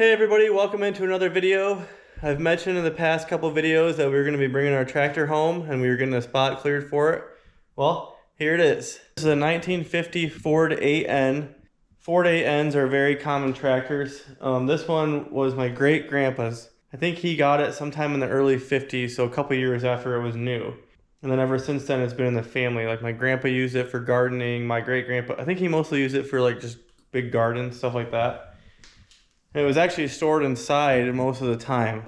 Hey everybody, welcome into another video. I've mentioned in the past couple videos that we were going to be bringing our tractor home and we were getting a spot cleared for it. Well, here it is. This is a 1950 Ford 8N. Ford 8Ns are very common tractors. This one was my great-grandpa's. I think he got it sometime in the early 50s, so a couple years after it was new. And then ever since then it's been in the family. Like my grandpa used it for gardening, my great-grandpa, I think he mostly used it for like just big gardens, stuff like that. And it was actually stored inside most of the time.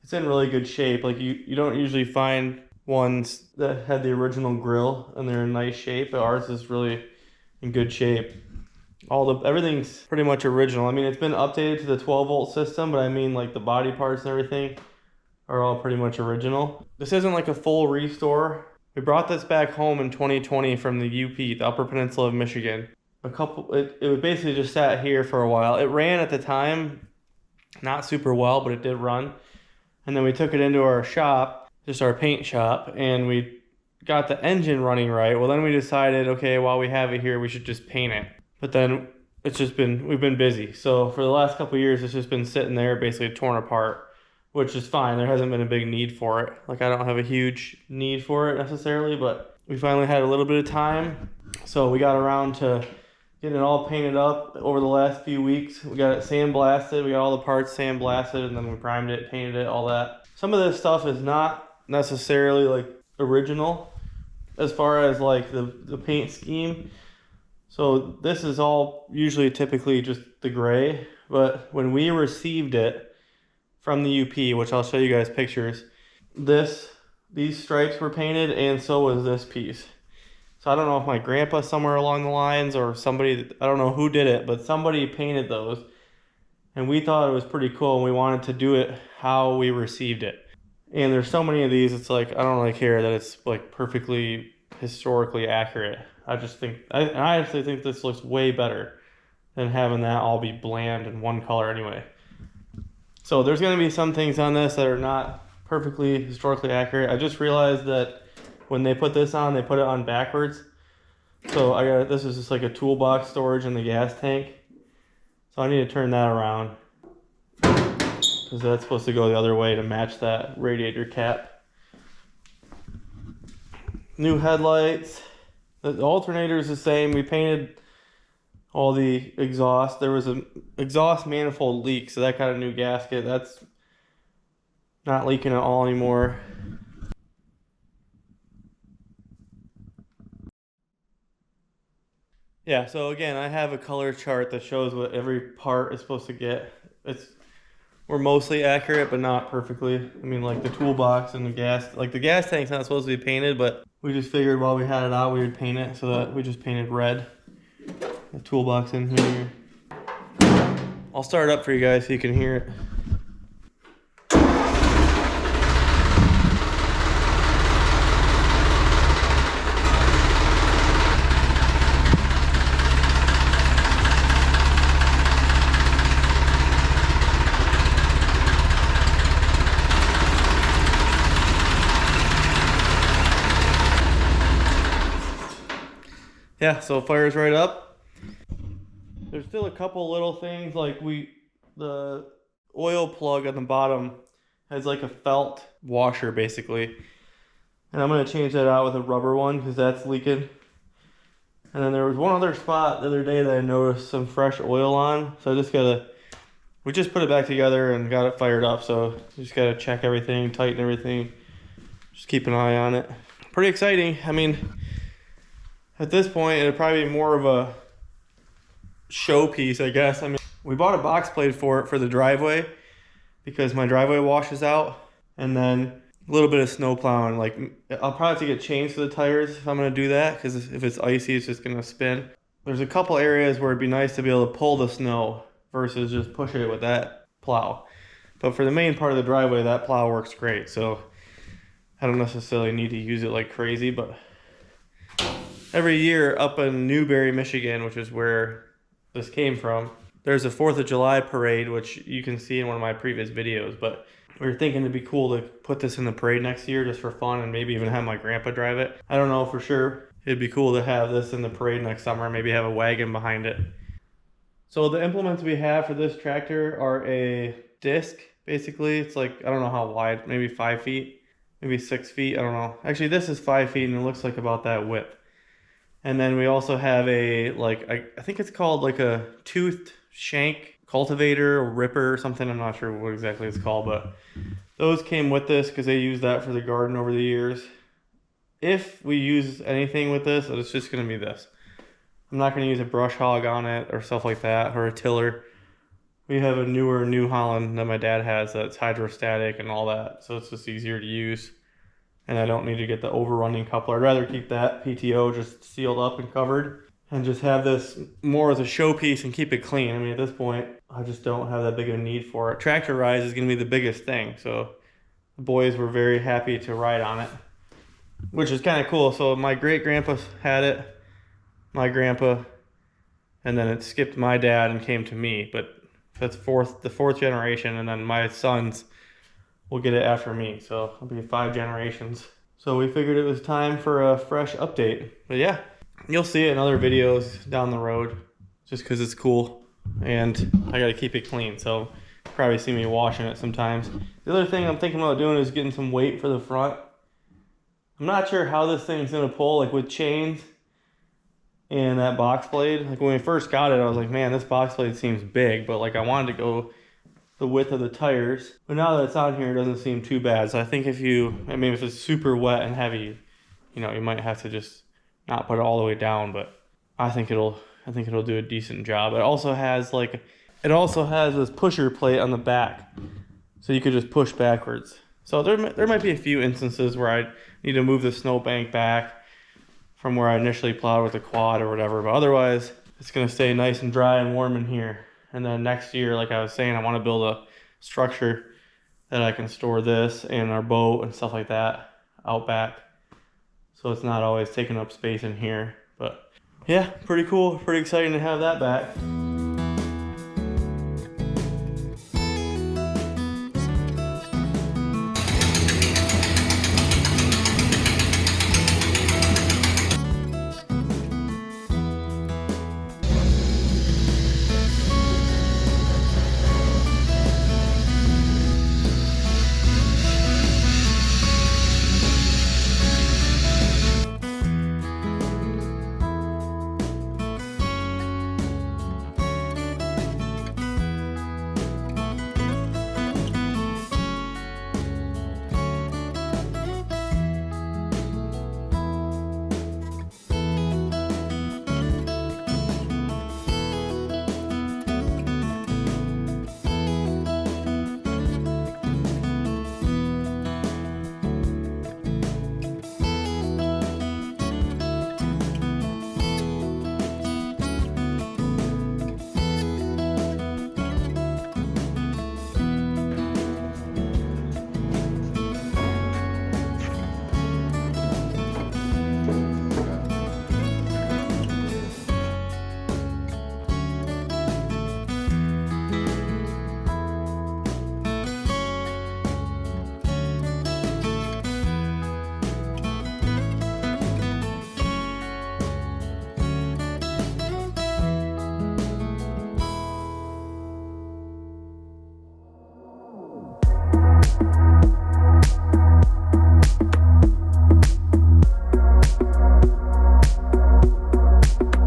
It's in really good shape. Like you don't usually find ones that had the original grill and they're in nice shape, but ours is really in good shape. Everything's pretty much original. I mean, it's been updated to the 12-volt system, but I mean like the body parts and everything are all pretty much original. This isn't like a full restore. We brought this back home in 2020 from the UP, the Upper Peninsula of Michigan. It was basically just sat here for a while. It ran at the time, not super well, but it did run. And then we took it into our shop, just our paint shop, and we got the engine running right. Well, then we decided, okay, while we have it here, we should just paint it. But then we've been busy. So for the last couple of years, it's just been sitting there, basically torn apart, which is fine. There hasn't been a big need for it. Like I don't have a huge need for it necessarily, but we finally had a little bit of time. So we got around to getting it all painted up over the last few weeks. We got it sandblasted. We got all the parts sandblasted, and then we primed it, painted it, all that. Some of this stuff is not necessarily like original as far as like the paint scheme. So this is all typically just the gray. But when we received it from the UP, which I'll show you guys pictures, these stripes were painted, and so was this piece. So I don't know if my grandpa somewhere along the lines or somebody, I don't know who did it, but somebody painted those. And we thought it was pretty cool, and we wanted to do it how we received it. And there's so many of these, it's like, I don't really care that it's like perfectly historically accurate. I actually think this looks way better than having that all be bland in one color anyway. So there's gonna be some things on this that are not perfectly historically accurate. I just realized that when they put this on, they put it on backwards. So this is just like a toolbox storage in the gas tank. So I need to turn that around because that's supposed to go the other way to match that radiator cap. New headlights. The alternator is the same. We painted all the exhaust. There was an exhaust manifold leak, so that got a new gasket. That's not leaking at all anymore. Yeah, so again, I have a color chart that shows what every part is supposed to get. We're mostly accurate, but not perfectly. I mean, like the toolbox and the gas tank's not supposed to be painted, but we just figured while we had it out, we would paint it, so that we just painted red. The toolbox in here. I'll start it up for you guys so you can hear it. Yeah, so it fires right up. There's still a couple little things like the oil plug on the bottom has like a felt washer basically. And I'm gonna change that out with a rubber one because that's leaking. And then there was one other spot the other day that I noticed some fresh oil on. So we just put it back together and got it fired up. So you just gotta check everything, tighten everything. Just keep an eye on it. Pretty exciting. I mean, at this point, it'd probably be more of a showpiece, I guess. I mean, we bought a box plate for it for the driveway because my driveway washes out, and then a little bit of snow plowing. Like, I'll probably have to get chains for the tires if I'm gonna do that, because if it's icy, it's just gonna spin. There's a couple areas where it'd be nice to be able to pull the snow versus just push it with that plow. But for the main part of the driveway, that plow works great. So I don't necessarily need to use it like crazy, but every year up in Newberry, Michigan, which is where this came from, there's a 4th of July parade, which you can see in one of my previous videos, but we were thinking it'd be cool to put this in the parade next year just for fun and maybe even have my grandpa drive it. I don't know for sure. It'd be cool to have this in the parade next summer, maybe have a wagon behind it. So the implements we have for this tractor are a disc, basically. It's like, I don't know how wide, maybe 5 feet, maybe 6 feet, I don't know. Actually, this is 5 feet and it looks like about that width. And then we also have a, like, I think it's called like a toothed shank cultivator or ripper or something. I'm not sure what exactly it's called, but those came with this because they used that for the garden over the years. If we use anything with this, it's just going to be this. I'm not going to use a brush hog on it or stuff like that, or a tiller. We have a newer New Holland that my dad has that's hydrostatic and all that, so it's just easier to use. And I don't need to get the overrunning coupler. I'd rather keep that PTO just sealed up and covered and just have this more as a showpiece and keep it clean. I mean, at this point, I just don't have that big of a need for it. Tractor rise is going to be the biggest thing, so the boys were very happy to ride on it, which is kind of cool. So my great-grandpa had it, my grandpa, and then it skipped my dad and came to me. But that's the fourth generation, and then my sons will get it after me. So it'll be 5 generations. So we figured it was time for a fresh update. But yeah, you'll see it in other videos down the road, just because it's cool, and I got to keep it clean. So you'll probably see me washing it sometimes. The other thing I'm thinking about doing is getting some weight for the front. I'm not sure how this thing's gonna pull, like with chains and that box blade. Like when we first got it, I was like, man, this box blade seems big, but like I wanted to go the width of the tires. But now that it's on here, it doesn't seem too bad. So I think if it's super wet and heavy, you know, you might have to just not put it all the way down, but I think it'll do a decent job. It also has this pusher plate on the back, so you could just push backwards. So there might be a few instances where I need to move the snowbank back from where I initially plowed with the quad or whatever, but otherwise it's gonna stay nice and dry and warm in here. And then next year, like I was saying, I want to build a structure that I can store this and our boat and stuff like that out back, so it's not always taking up space in here. But yeah, pretty cool, pretty exciting to have that back.